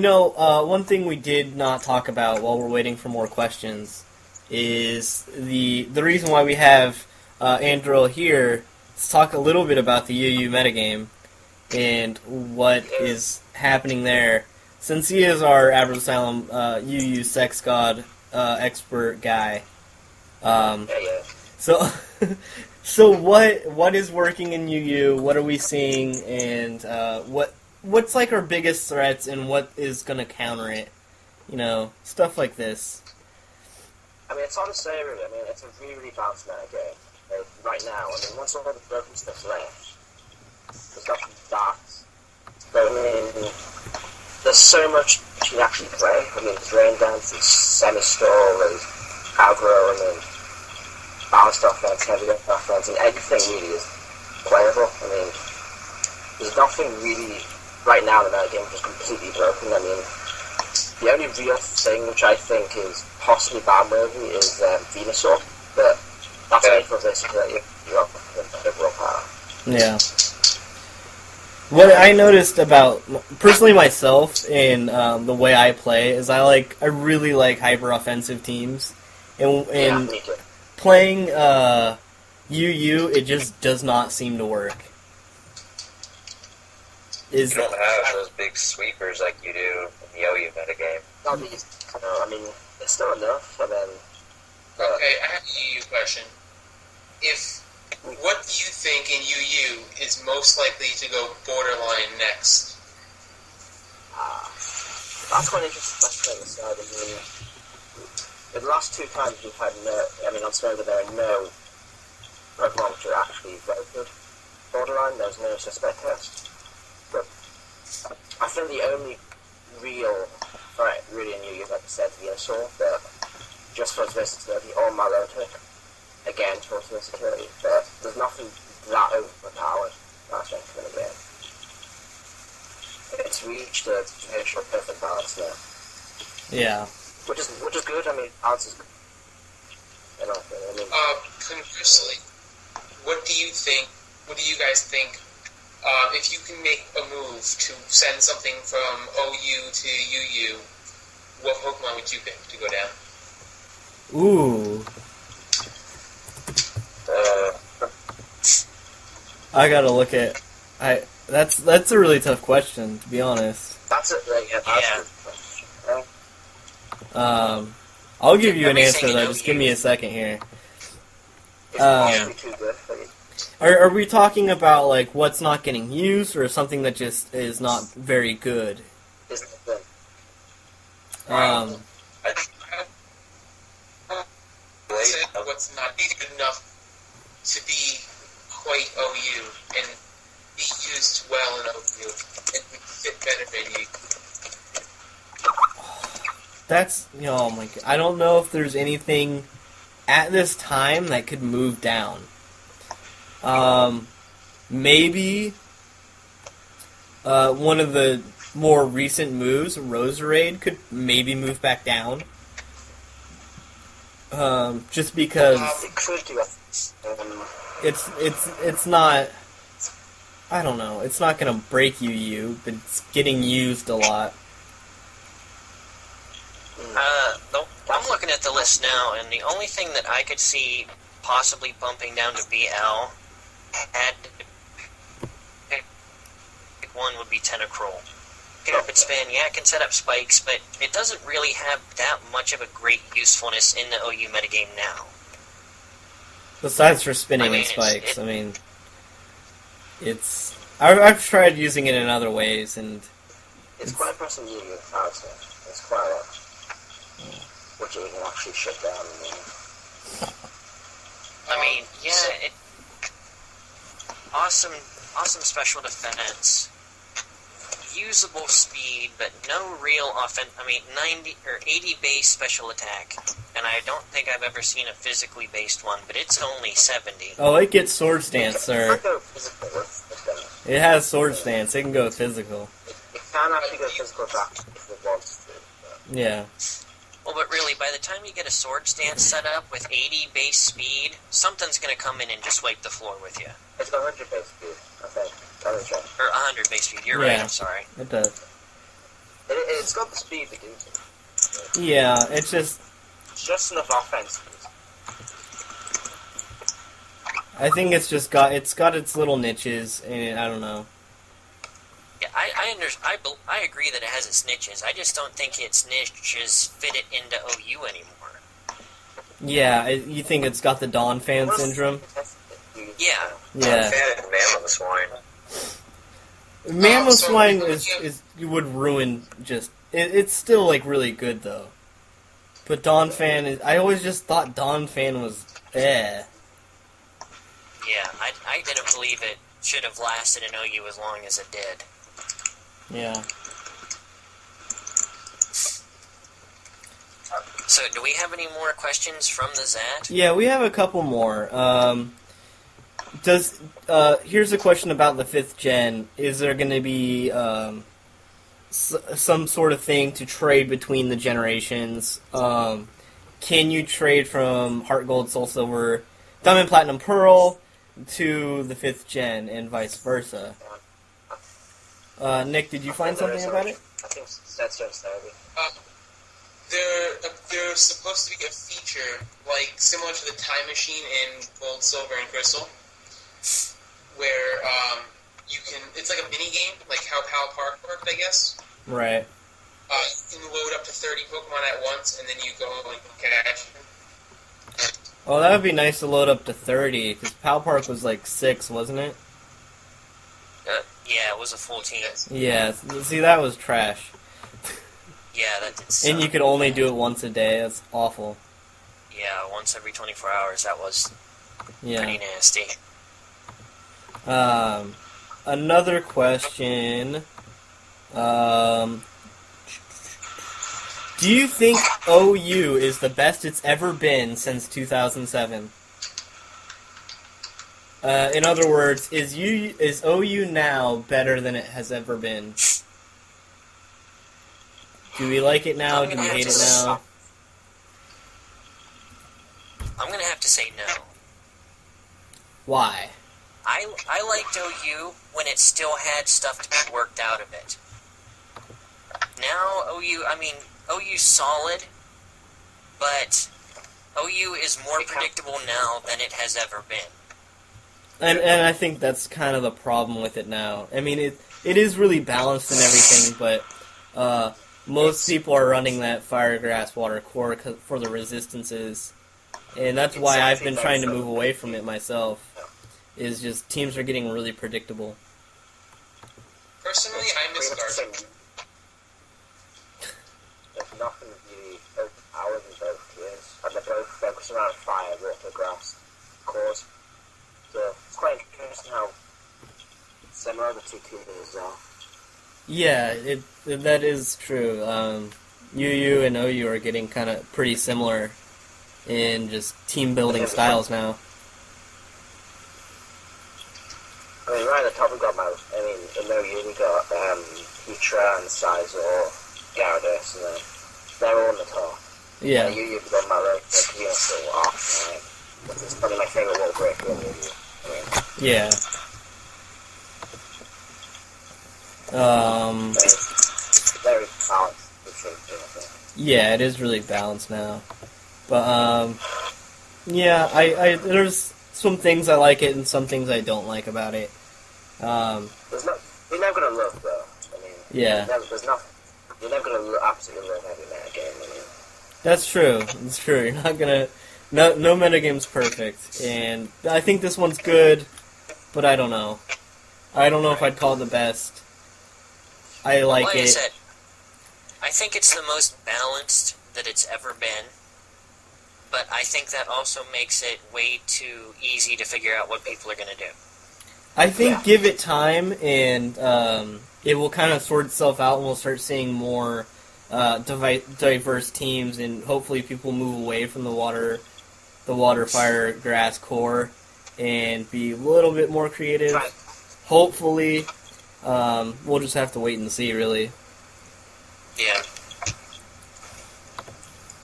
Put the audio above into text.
One thing we did not talk about while we're waiting for more questions is the reason why we have Andrew here. Let's talk a little bit about the UU metagame and what is happening there. Since he is our Abra Asylum UU sex god expert guy, so so what is working in UU? What are we seeing, and what's like our biggest threats, and what is going to counter it? Stuff like this. I mean, it's hard to say, really. I mean, it's a really, really balanced metagame right now. I mean, once all the broken stuff's left, there's nothing that. But I mean, there's so much you can actually play. I mean, there's Rain Dance, there's Semi-Stall, there's Abra, and then balanced offense, heavy offense, and everything really is playable. I mean, there's nothing really right now in the metagame which is completely broken. I mean, the only real thing which I think is possibly ban-worthy is Venusaur, but that's only for versatility of overall power. Yeah. What I noticed about, personally myself, in the way I play, is I really like hyper-offensive teams, and Me too. playing UU, it just does not seem to work. You don't have those big sweepers like you do in the OU metagame. I mean, it's still enough, and then... Okay, I have a UU question. What do you think in UU is most likely to go borderline next? That's quite an interesting question on the side. I mean, the last two times we've had on Snow there are no Pokemon which are actually voted borderline. There's no suspect test. But I think the only real threat really in UU, like I said, is Venusaur, but just for its versatility, or Milotic, again, for its versatility, but there's nothing that overpowered that's going to the game. It's reached a virtual perfect balance now. Yeah. Which is good. I mean, balance is good. Conversely, what do you guys think, if you can make a move to send something from OU to UU, what Pokemon would you pick to go down? Ooh. I gotta look at... That's a really tough question, to be honest. That's it, I'll give you an answer, though. Just give me a second here. It's too good for you. Are we talking about, what's not getting used, or something that just is not very good? What's not good enough to be quite OU and be used well in OU and fit better than you. That's, oh my god. I don't know if there's anything at this time that could move down. Maybe one of the more recent moves, Roserade, could maybe move back down. Just because it could do it. it's not, I don't know, it's not gonna break UU, but it's getting used a lot. I'm looking at the list now, and the only thing that I could see possibly bumping down to BL had pick one would be Tentacruel. Pick up its spin, yeah, it can set up spikes, but it doesn't really have that much of a great usefulness in the OU metagame now. Besides for spinning and spikes, I've tried using it in other ways, and it's quite impressive using the character. It's quite a lot. Which you can actually shut down. Awesome special defense, usable speed, but no real 90 or 80 base special attack, and I don't think I've ever seen a physically based one, but it's only 70. Oh, it gets Sword Stance, sir. It has Sword Stance. It can go physical. It can actually go physical back if it wants to. Yeah. Well, but really, by the time you get a Sword Stance set up with 80 base speed, something's going to come in and just wipe the floor with you. It's 100 base speed, I think. Or 100 base speed, you're right, I'm sorry. It does. It's got the speed to do it. Yeah, it's just... It's just enough offense. I think it's just got its little niches, and I don't know. Yeah, I agree that it has its niches. I just don't think its niches fit it into OU anymore. Yeah, you think it's got the Dawn fan syndrome? Yeah. Yeah. I'm a fan of Mammoth Swine. Mammoth so Swine you- is would ruin just... It's still, like, really good, though. But Dawn fan is... I always just thought Dawn fan was... Yeah, I didn't believe it should have lasted in OU as long as it did. Yeah. So, do we have any more questions from the Zat? Yeah, we have a couple more. Here's a question about the 5th gen. Is there going to be some sort of thing to trade between the generations? Can you trade from Heart Gold, Soul Silver, Diamond, Platinum, Pearl to the 5th gen and vice versa? Nick, did you find something about it? I think that's just therapy. There's supposed to be a feature similar to the time machine in Gold, Silver, and Crystal, where you can. It's like a mini game, like how Pal Park worked, I guess. Right. You can load up to 30 Pokemon at once, and then you go and catch them. Oh, that would be nice to load up to 30, because Pal Park was like 6, wasn't it? Yeah, it was a full team. Yeah, see, that was trash. Yeah, that did suck. And you could only do it once a day. That's awful. Yeah, once every 24 hours. That was Yeah. pretty nasty. Another question. Do you think OU is the best it's ever been since 2007? In other words, is OU now better than it has ever been? Do we like it now? Do we hate it now? I'm gonna have to say no. Why? I liked OU when it still had stuff to be worked out of it. Now OU's solid, but OU is more predictable now than it has ever been. And I think that's kind of the problem with it now. I mean, it is really balanced and everything, but most people are running that fire, grass, water core for the resistances, and that's why I've been trying to move away from it myself. Is just teams are getting really predictable. Personally, I miss Garden. There's nothing really overpowered in both tiers, and they're both focused around fire, water, grass, cores. So it's quite interesting how similar the two tiers are. Yeah, that is true. UU and OU are getting kind of pretty similar in just team building styles now. I mean, right at the top we got in OU we got Petra and Sizor, Gyarados, and then they're all on the top. Yeah. UU we got Mallow, Kavina still off, which is probably my favourite wall breaker in UU. Yeah. It's very balanced between two, I think. Yeah, it is really balanced now. But, yeah, I there's some things I like it and some things I don't like about it. You're never gonna love, though. I mean, Yeah. there's nothing. You're never gonna absolutely love every metagame. I mean, That's true. It's true. You're not gonna... No metagame's perfect. And I think this one's good, but I don't know. I don't know if I'd call it the best. I like Like I it. said, I think it's the most balanced that it's ever been, but I think that also makes it way too easy to figure out what people are going to do. I think give it time, and it will kind of sort itself out, and we'll start seeing more diverse teams, and hopefully people move away from the water, fire, grass core, and be a little bit more creative. Right. Hopefully, we'll just have to wait and see, really.